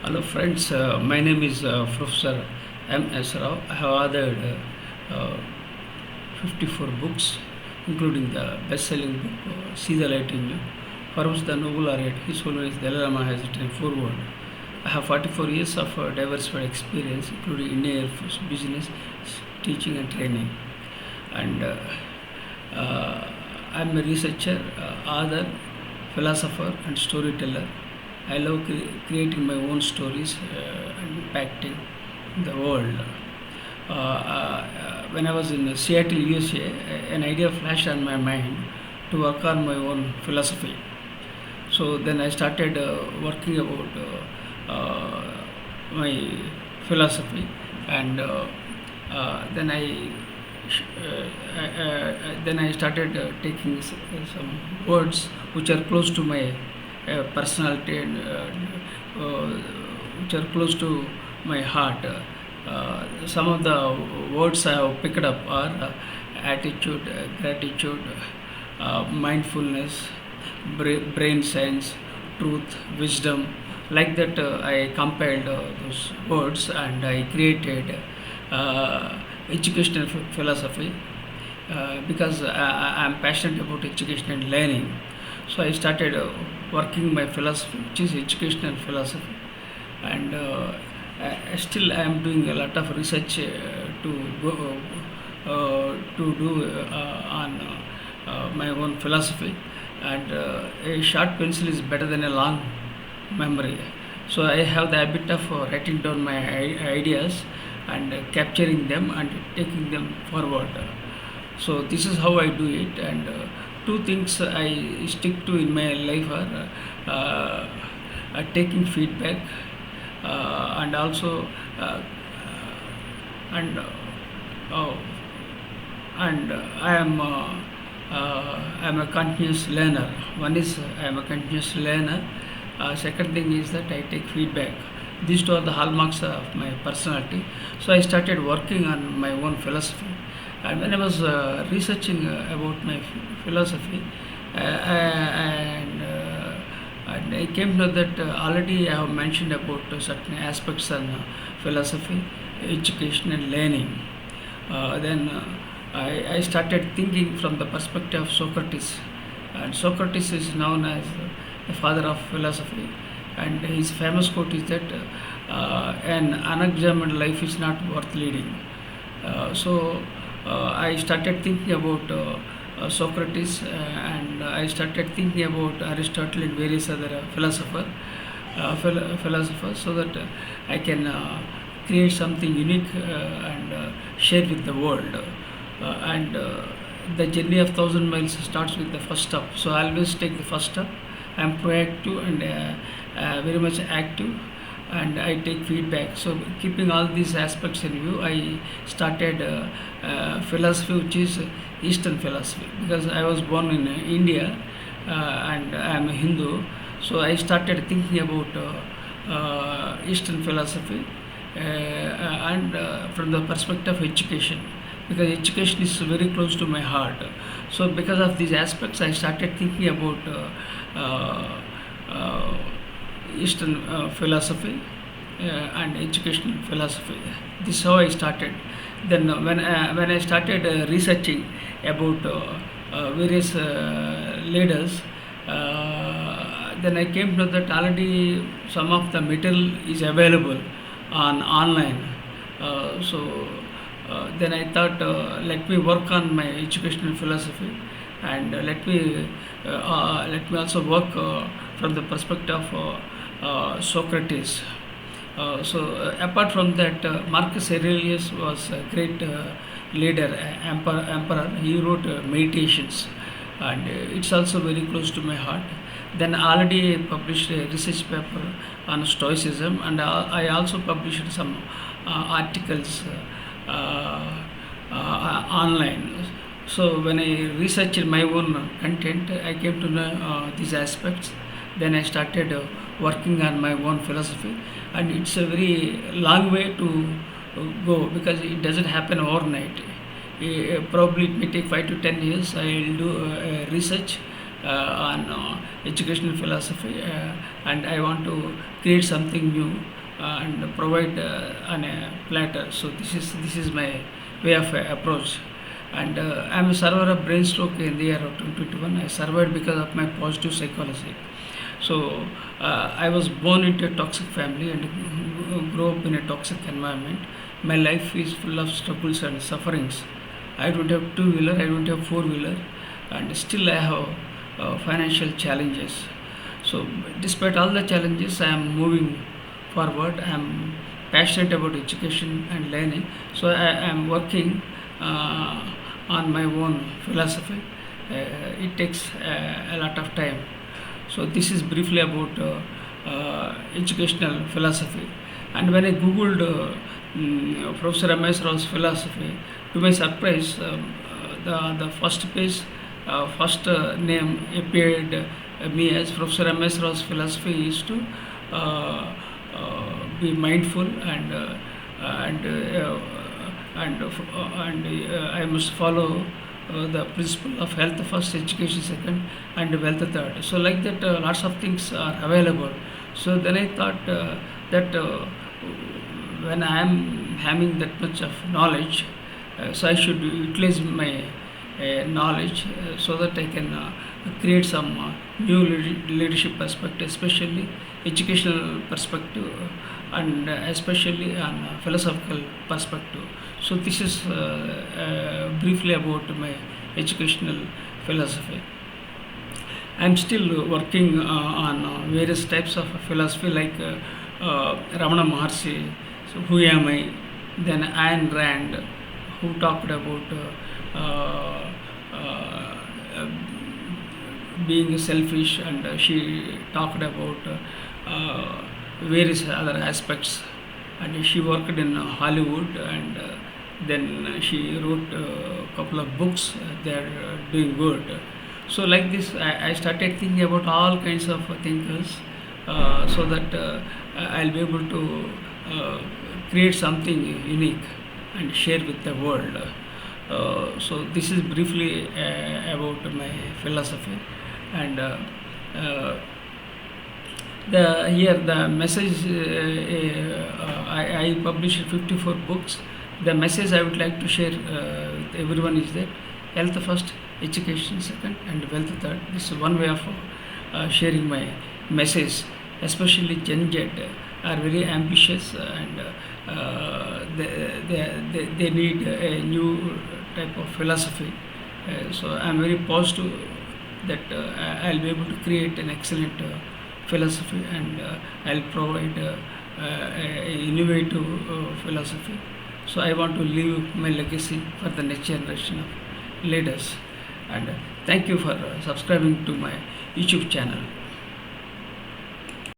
Hello friends, my name is Professor M.S.Rao. I have authored 54 books, including the best-selling book See the Light in You, for which the Nobel laureate His Holiness Dalai Lama has written foreword. I have 44 years of diversified experience, including Indian Air Force business, teaching and training. And I'm a researcher, author, philosopher and storyteller. I love creating my own stories and impacting the world. When I was in Seattle, USA, an idea flashed on my mind to work on my own philosophy. So then I started working about my philosophy, and then I started taking some words which are close to my personality and which are close to my heart. Some of the words I have picked up are attitude, gratitude, mindfulness, brain science, truth, wisdom. Like that, I compiled those words and I created educational philosophy because I'm passionate about education and learning. So I started working my philosophy, which is educational philosophy, and still I am doing a lot of research to do on my own philosophy. And a short pencil is better than a long memory. So I have the habit of writing down my ideas and capturing them and taking them forward. So this is how I do it. And two things I stick to in my life are taking feedback and also and oh, and I am a continuous learner. One is I am a continuous learner. Second thing is that I take feedback. These two are the hallmarks of my personality. So I started working on my own philosophy. And when I was researching about my philosophy, and I came to know that already I have mentioned about certain aspects on philosophy, education, and learning. Then I started thinking from the perspective of Socrates. And Socrates is known as the father of philosophy. And his famous quote is that an unexamined life is not worth leading. I started thinking about Socrates, and I started thinking about Aristotle and various other philosophers, so that I can create something unique and share with the world. And the journey of 1,000 miles starts with the first step. So I always take the first step. I am proactive and very much active, and I take feedback. So keeping all these aspects in view, I started philosophy, which is Eastern philosophy, because I was born in India and I am a Hindu. So I started thinking about Eastern philosophy and from the perspective of education, because education is very close to my heart. So because of these aspects, I started thinking about Eastern philosophy and educational philosophy. This is how I started. Then when I started researching about various leaders, then I came to know that already some of the material is available on online. Then I thought, let me work on my educational philosophy, and let me also work from the perspective of Socrates. Apart from that, Marcus Aurelius was a great leader, emperor. He wrote meditations, and it's also very close to my heart. Then already I published a research paper on Stoicism, and I also published some articles online. So when I researched my own content, I came to know these aspects. Then I started working on my own philosophy, and it's a very long way to go, because it doesn't happen overnight. Probably it may take 5 to 10 years. I will do research on educational philosophy, and I want to create something new and provide on a platter. So this is my way of approach. And I'm a survivor of brain stroke in the year of 2021. I survived because of my positive psychology. So I was born into a toxic family and grew up in a toxic environment. My life is full of struggles and sufferings. I don't have two-wheeler, I don't have four-wheeler, and still I have financial challenges. So despite all the challenges, I am moving forward. I am passionate about education and learning. So I am working on my own philosophy. It takes a lot of time. So this is briefly about educational philosophy. And when I googled Professor M.S.Rao's philosophy, to my surprise, the first page, first name appeared me as Professor M.S.Rao's philosophy is to be mindful and I must follow the principle of health first, education second, and wealth third. So like that, lots of things are available. So then I thought that when I am having that much of knowledge, so I should utilize my knowledge so that I can create some new leadership perspective, especially educational perspective, and especially on philosophical perspective. So this is briefly about my educational philosophy. I'm still working on various types of philosophy like Ramana Maharshi, so who am I? Then Ayn Rand, who talked about being selfish, and she talked about various other aspects. And she worked in Hollywood, and then she wrote a couple of books. They are doing good. So like this, I started thinking about all kinds of thinkers, so that I'll be able to create something unique and share with the world. So this is briefly about my philosophy, and the message, I published 54 books. The message I would like to share with everyone is that health first, education second, and wealth third. This is one way of sharing my message. Especially Gen Z are very ambitious, and they need a new type of philosophy. So I'm very positive that I'll be able to create an excellent philosophy, and I'll provide a innovative philosophy. So I want to leave my legacy for the next generation of leaders. And thank you for subscribing to my YouTube channel.